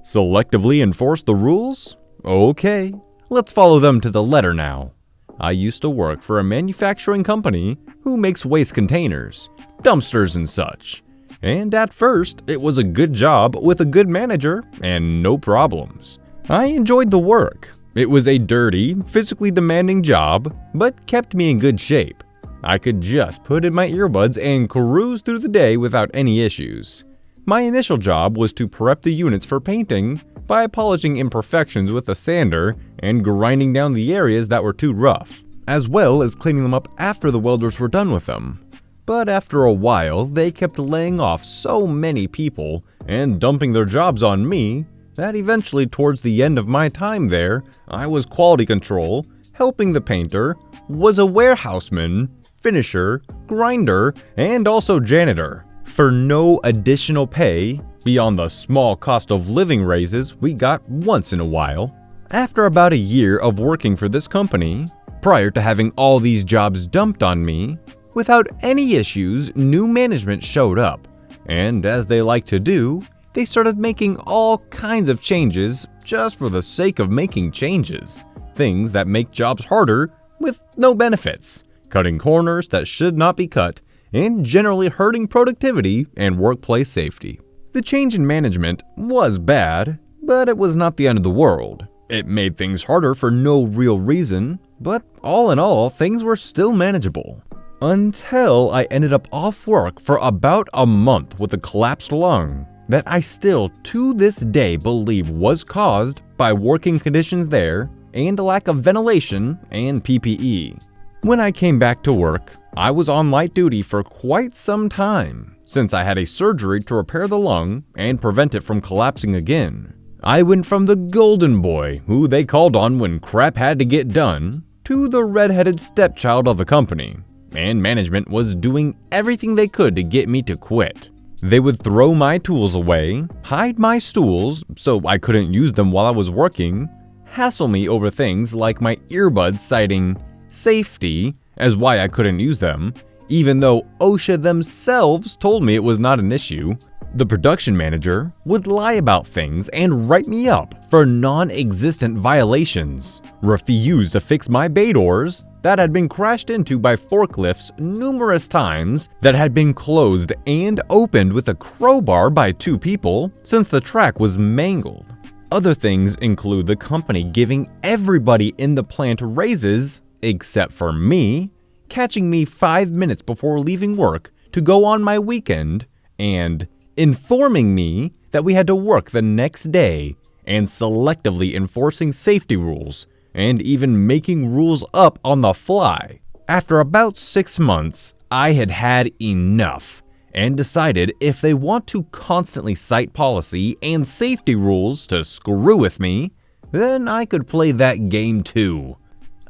Selectively enforce the rules? Okay, let's follow them to the letter now. I used to work for a manufacturing company who makes waste containers, dumpsters and such. And at first, it was a good job with a good manager and no problems. I enjoyed the work. It was a dirty, physically demanding job, but kept me in good shape. I could just put in my earbuds and cruise through the day without any issues. My initial job was to prep the units for painting by polishing imperfections with a sander and grinding down the areas that were too rough, as well as cleaning them up after the welders were done with them. But after a while, they kept laying off so many people and dumping their jobs on me that eventually towards the end of my time there, I was quality control, helping the painter, was a warehouseman, finisher, grinder, and also janitor, for no additional pay beyond the small cost of living raises we got once in a while. After about a year of working for this company, prior to having all these jobs dumped on me, without any issues, new management showed up, and as they like to do, they started making all kinds of changes just for the sake of making changes. Things that make jobs harder with no benefits, cutting corners that should not be cut, and generally hurting productivity and workplace safety. The change in management was bad, but it was not the end of the world. It made things harder for no real reason, but all in all, things were still manageable. Until I ended up off work for about a month with a collapsed lung that I still to this day believe was caused by working conditions there and a lack of ventilation and PPE. When I came back to work, I was on light duty for quite some time, since I had a surgery to repair the lung and prevent it from collapsing again. I went from the golden boy, who they called on when crap had to get done, to the red-headed stepchild of the company, and management was doing everything they could to get me to quit. They would throw my tools away, hide my stools so I couldn't use them while I was working, hassle me over things like my earbuds citing safety as why I couldn't use them, even though OSHA themselves told me it was not an issue. The production manager would lie about things and write me up for non-existent violations, refuse to fix my bay doors that had been crashed into by forklifts numerous times, that had been closed and opened with a crowbar by two people since the track was mangled. Other things include the company giving everybody in the plant raises, except for me, catching me 5 minutes before leaving work to go on my weekend, and informing me that we had to work the next day, and selectively enforcing safety rules, and even making rules up on the fly. After about 6 months, I had had enough and decided if they want to constantly cite policy and safety rules to screw with me, then I could play that game too.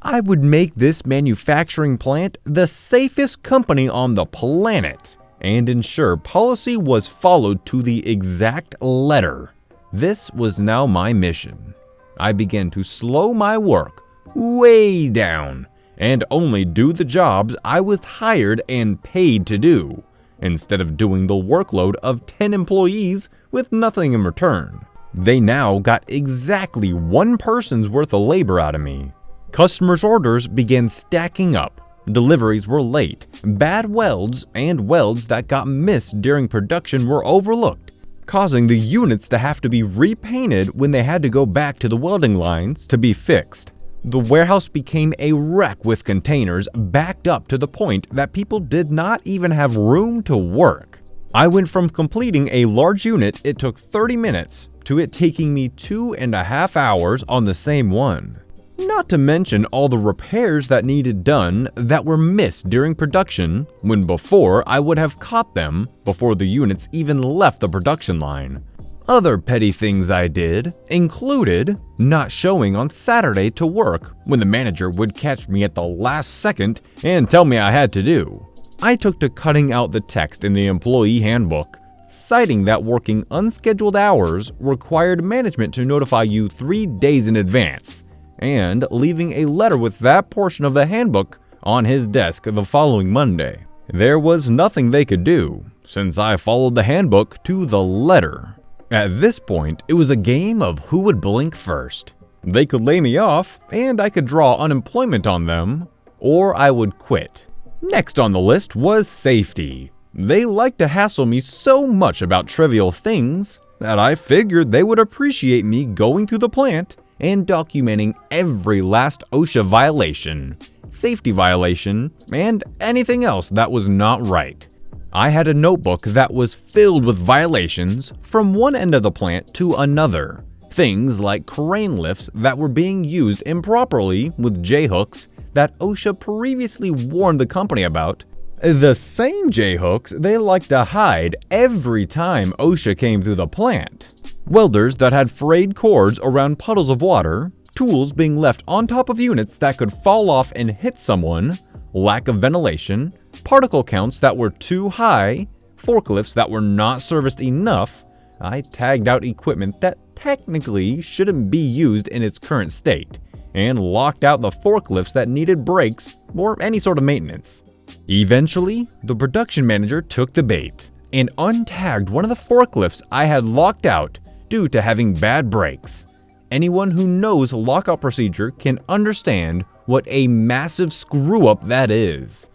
I would make this manufacturing plant the safest company on the planet and ensure policy was followed to the exact letter. This was now my mission. I began to slow my work way down and only do the jobs I was hired and paid to do, instead of doing the workload of 10 employees with nothing in return. They now got exactly one person's worth of labor out of me. Customers' orders began stacking up. Deliveries were late. Bad welds and welds that got missed during production were overlooked, causing the units to have to be repainted when they had to go back to the welding lines to be fixed. The warehouse became a wreck with containers backed up to the point that people did not even have room to work. I went from completing a large unit it took 30 minutes to it taking me 2.5 hours on the same one. Not to mention all the repairs that needed done that were missed during production, when before I would have caught them before the units even left the production line. Other petty things I did included not showing on Saturday to work when the manager would catch me at the last second and tell me I had to do. I took to cutting out the text in the employee handbook, citing that working unscheduled hours required management to notify you 3 days in advance, and leaving a letter with that portion of the handbook on his desk the following Monday. There was nothing they could do, since I followed the handbook to the letter. At this point, it was a game of who would blink first. They could lay me off, and I could draw unemployment on them, or I would quit. Next on the list was safety. They liked to hassle me so much about trivial things that I figured they would appreciate me going through the plant and documenting every last OSHA violation, safety violation, and anything else that was not right. I had a notebook that was filled with violations from one end of the plant to another. Things like crane lifts that were being used improperly with J-hooks that OSHA previously warned the company about. The same J-hooks they liked to hide every time OSHA came through the plant. Welders that had frayed cords around puddles of water, tools being left on top of units that could fall off and hit someone, lack of ventilation, particle counts that were too high, forklifts that were not serviced enough. I tagged out equipment that technically shouldn't be used in its current state, and locked out the forklifts that needed brakes or any sort of maintenance. Eventually, the production manager took the bait and untagged one of the forklifts I had locked out due to having bad brakes. Anyone who knows lockout procedure can understand what a massive screw-up that is.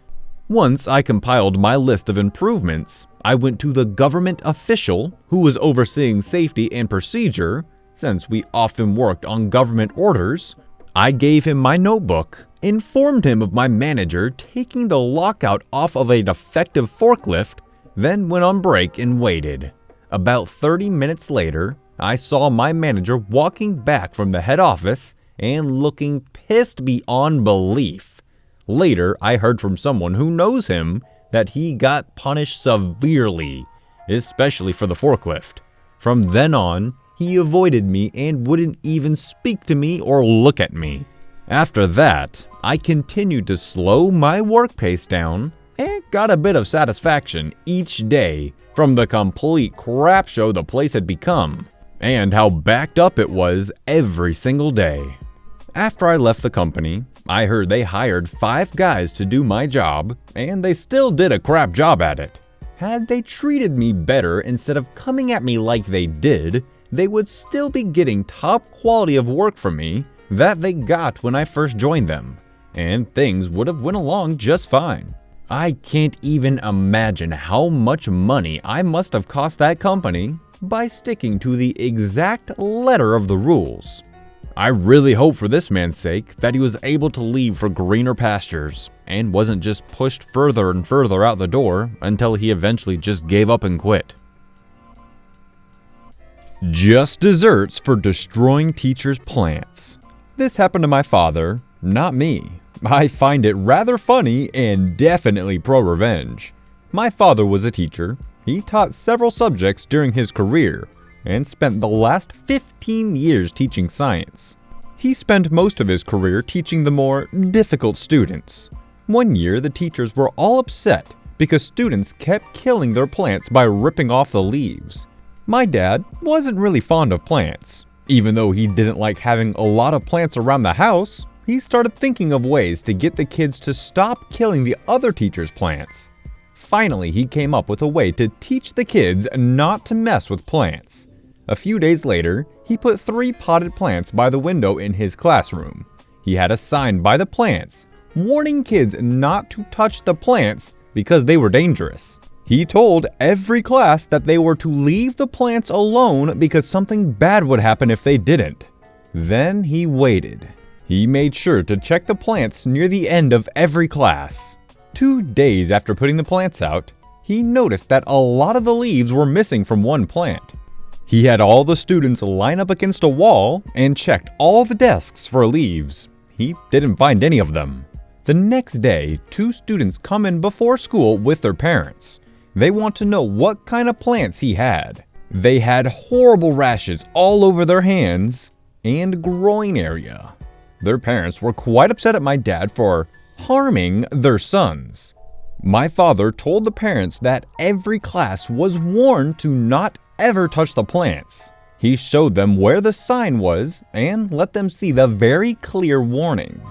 Once I compiled my list of improvements, I went to the government official who was overseeing safety and procedure. Since we often worked on government orders, I gave him my notebook, informed him of my manager taking the lockout off of a defective forklift, then went on break and waited. About 30 minutes later, I saw my manager walking back from the head office and looking pissed beyond belief. Later, I heard from someone who knows him that he got punished severely, especially for the forklift. From then on, he avoided me and wouldn't even speak to me or look at me. After that, I continued to slow my work pace down and got a bit of satisfaction each day from the complete crap show the place had become, and how backed up it was every single day. After I left the company, I heard they hired 5 guys to do my job, and they still did a crap job at it. Had they treated me better instead of coming at me like they did, they would still be getting top quality of work from me that they got when I first joined them, and things would have went along just fine. I can't even imagine how much money I must have cost that company by sticking to the exact letter of the rules. I really hope for this man's sake that he was able to leave for greener pastures and wasn't just pushed further and further out the door until he eventually just gave up and quit. Just desserts for destroying teachers' plants. This happened to my father, not me. I find it rather funny and definitely pro-revenge. My father was a teacher. He taught several subjects during his career and spent the last 15 years teaching science. He spent most of his career teaching the more difficult students. One year, the teachers were all upset because students kept killing their plants by ripping off the leaves. My dad wasn't really fond of plants. Even though he didn't like having a lot of plants around the house, he started thinking of ways to get the kids to stop killing the other teachers' plants. Finally, he came up with a way to teach the kids not to mess with plants. A few days later, he put 3 potted plants by the window in his classroom. He had a sign by the plants, warning kids not to touch the plants because they were dangerous. He told every class that they were to leave the plants alone because something bad would happen if they didn't. Then he waited. He made sure to check the plants near the end of every class. 2 days after putting the plants out, he noticed that a lot of the leaves were missing from one plant. He had all the students line up against a wall and checked all the desks for leaves. He didn't find any of them. The next day, 2 students come in before school with their parents. They want to know what kind of plants he had. They had horrible rashes all over their hands and groin area. Their parents were quite upset at my dad for harming their sons. My father told the parents that every class was warned to not ever touch the plants. He showed them where the sign was and let them see the very clear warning.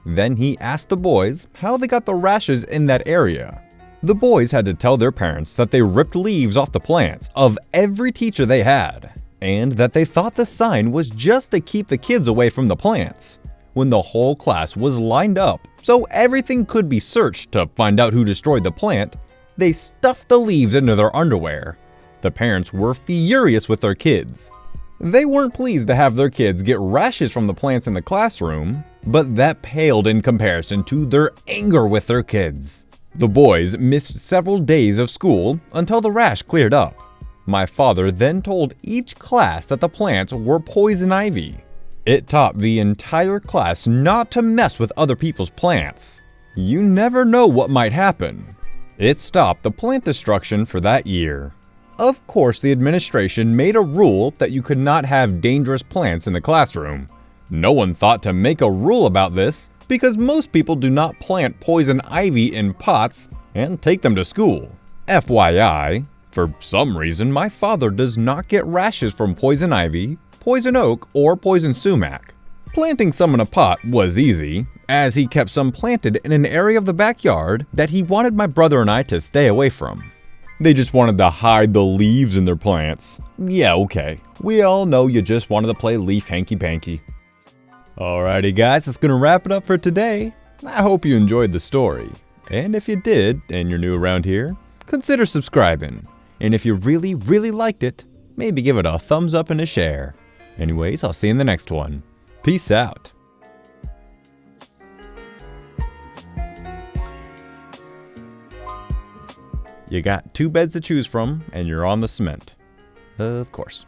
Then he asked the boys how they got the rashes in that area. The boys had to tell their parents that they ripped leaves off the plants of every teacher they had, and that they thought the sign was just to keep the kids away from the plants, when the whole class was lined up so everything could be searched to find out who destroyed the plant. They stuffed the leaves into their underwear. The parents were furious with their kids. They weren't pleased to have their kids get rashes from the plants in the classroom, but that paled in comparison to their anger with their kids. The boys missed several days of school until the rash cleared up. My father then told each class that the plants were poison ivy. It taught the entire class not to mess with other people's plants. You never know what might happen. It stopped the plant destruction for that year. Of course, the administration made a rule that you could not have dangerous plants in the classroom. No one thought to make a rule about this because most people do not plant poison ivy in pots and take them to school. FYI, for some reason my father does not get rashes from poison ivy, poison oak, or poison sumac. Planting some in a pot was easy, as he kept some planted in an area of the backyard that he wanted my brother and I to stay away from. They just wanted to hide the leaves in their plants. Yeah, okay. We all know you just wanted to play leaf hanky-panky. Alrighty guys, that's gonna wrap it up for today. I hope you enjoyed the story. And if you did, and you're new around here, consider subscribing. And if you really, really liked it, maybe give it a thumbs up and a share. Anyways, I'll see you in the next one. Peace out. You got 2 beds to choose from, and you're on the cement. Of course.